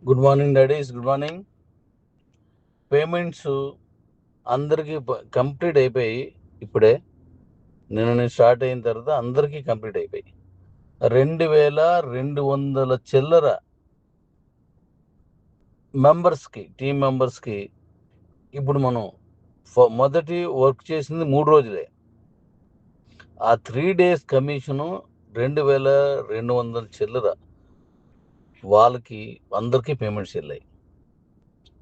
Good morning daddy's, good morning. Payments అందరికీ complete అయిపోయి ఇప్పుడే నిన్న స్టార్ట్ అయిన తర్వాత అందరికీ కంప్లీట్ అయిపోయి 2200 చిల్లర మెంబర్స్కి, టీమ్ మెంబర్స్కి ఇప్పుడు మనం మొదటి వర్క్ చేసింది 3 రోజులే. ఆ 3 days కమిషను 2200 చిల్లర వాళ్ళకి అందరికీ పేమెంట్స్ వెళ్ళాయి.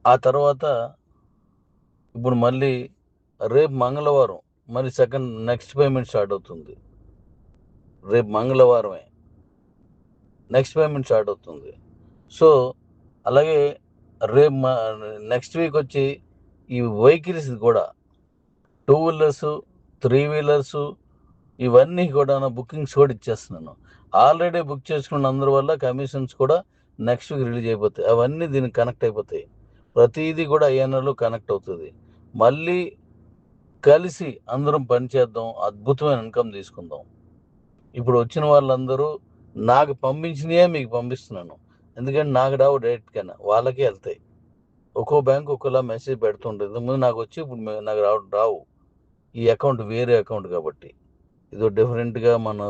ఆ తర్వాత ఇప్పుడు మళ్ళీ రేపు మంగళవారం మరి నెక్స్ట్ పేమెంట్ స్టార్ట్ అవుతుంది. రేపు మంగళవారమే నెక్స్ట్ పేమెంట్ స్టార్ట్ అవుతుంది. సో అలాగే రేపు నెక్స్ట్ వీక్ వచ్చి ఈ వెహికల్స్ కూడా 2 wheelers 3 wheelers ఇవన్నీ కూడా బుకింగ్స్ కూడా ఇచ్చేస్తున్నాను. ఆల్రెడీ బుక్ చేసుకున్న అందరి వల్ల కమిషన్స్ కూడా నెక్స్ట్ వీక్ రిలీజ్ అయిపోతాయి. అవన్నీ దీనికి కనెక్ట్ అయిపోతాయి. ప్రతిదీ కూడా ఐఎన్ఆర్లో కనెక్ట్ అవుతుంది. మళ్ళీ కలిసి అందరం పనిచేద్దాం, అద్భుతమైన ఇన్కమ్ తీసుకుందాం. ఇప్పుడు వచ్చిన వాళ్ళందరూ నాకు పంపించినయే మీకు పంపిస్తున్నాను. ఎందుకంటే నాకు రావు డైరెక్ట్గానే, వాళ్ళకే వెళ్తాయి. ఒక్కో బ్యాంక్ ఒక్కోలా మెసేజ్ పెడుతుంటుంది. ముందు నాకు వచ్చి ఇప్పుడు నాకు రావు. ఈ అకౌంట్ వేరే అకౌంట్ కాబట్టి, ఇదో డిఫరెంట్గా మన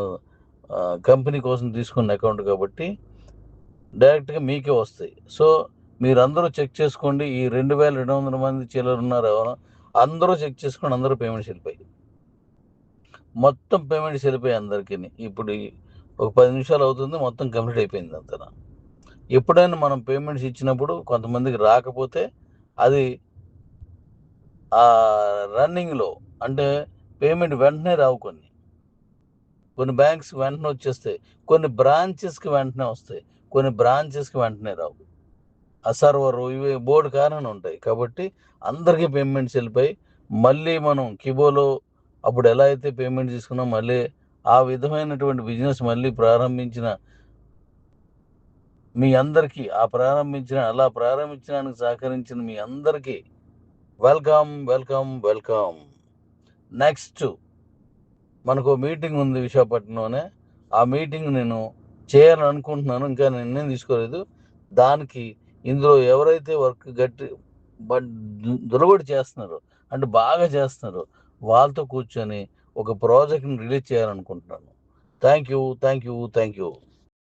కంపెనీ కోసం తీసుకున్న అకౌంట్ కాబట్టి డైరెక్ట్గా మీకే వస్తాయి. సో మీరందరూ చెక్ చేసుకోండి. ఈ 2200 మంది చిల్లర ఉన్నారు ఎవరు, అందరూ చెక్ చేసుకోండి. అందరూ పేమెంట్స్ వెళ్ళిపోయి, మొత్తం పేమెంట్స్ వెళ్ళిపోయాయి అందరికీ. ఇప్పుడు ఒక 10 నిమిషాలు అవుతుంది, మొత్తం కంప్లీట్ అయిపోయింది అంతా. ఎప్పుడైనా మనం పేమెంట్స్ ఇచ్చినప్పుడు కొంతమందికి రాకపోతే అది రన్నింగ్లో అంటే పేమెంట్ వెంటనే రావు. కొన్ని బ్యాంక్స్ వెంటనే వచ్చేస్తాయి, కొన్ని బ్రాంచెస్కి వెంటనే వస్తాయి, కొన్ని బ్రాంచెస్కి వెంటనే రావు. ఆ సర్వరు ఇవి బోర్డు కారణం ఉంటాయి. కాబట్టి అందరికీ పేమెంట్స్ వెళ్ళిపోయి మళ్ళీ మనం కిబోలో అప్పుడు ఎలా అయితే పేమెంట్ తీసుకున్నాం, మళ్ళీ ఆ విధమైనటువంటి బిజినెస్ మళ్ళీ ప్రారంభించిన మీ అందరికీ, అలా ప్రారంభించడానికి సహకరించిన మీ అందరికీ వెల్కమ్ వెల్కమ్ వెల్కమ్. నెక్స్ట్ మనకు మీటింగ్ ఉంది విశాఖపట్నంలోనే. ఆ మీటింగ్ నేను చేయాలని అనుకుంటున్నాను, ఇంకా నిర్ణయం తీసుకోలేదు. దానికి ఇందులో ఎవరైతే వర్క్ దురబడి చేస్తున్నారో, అంటే బాగా చేస్తున్నారో, వాళ్ళతో కూర్చొని ఒక ప్రాజెక్ట్ని రిలీజ్ చేయాలనుకుంటున్నాను. Thank you.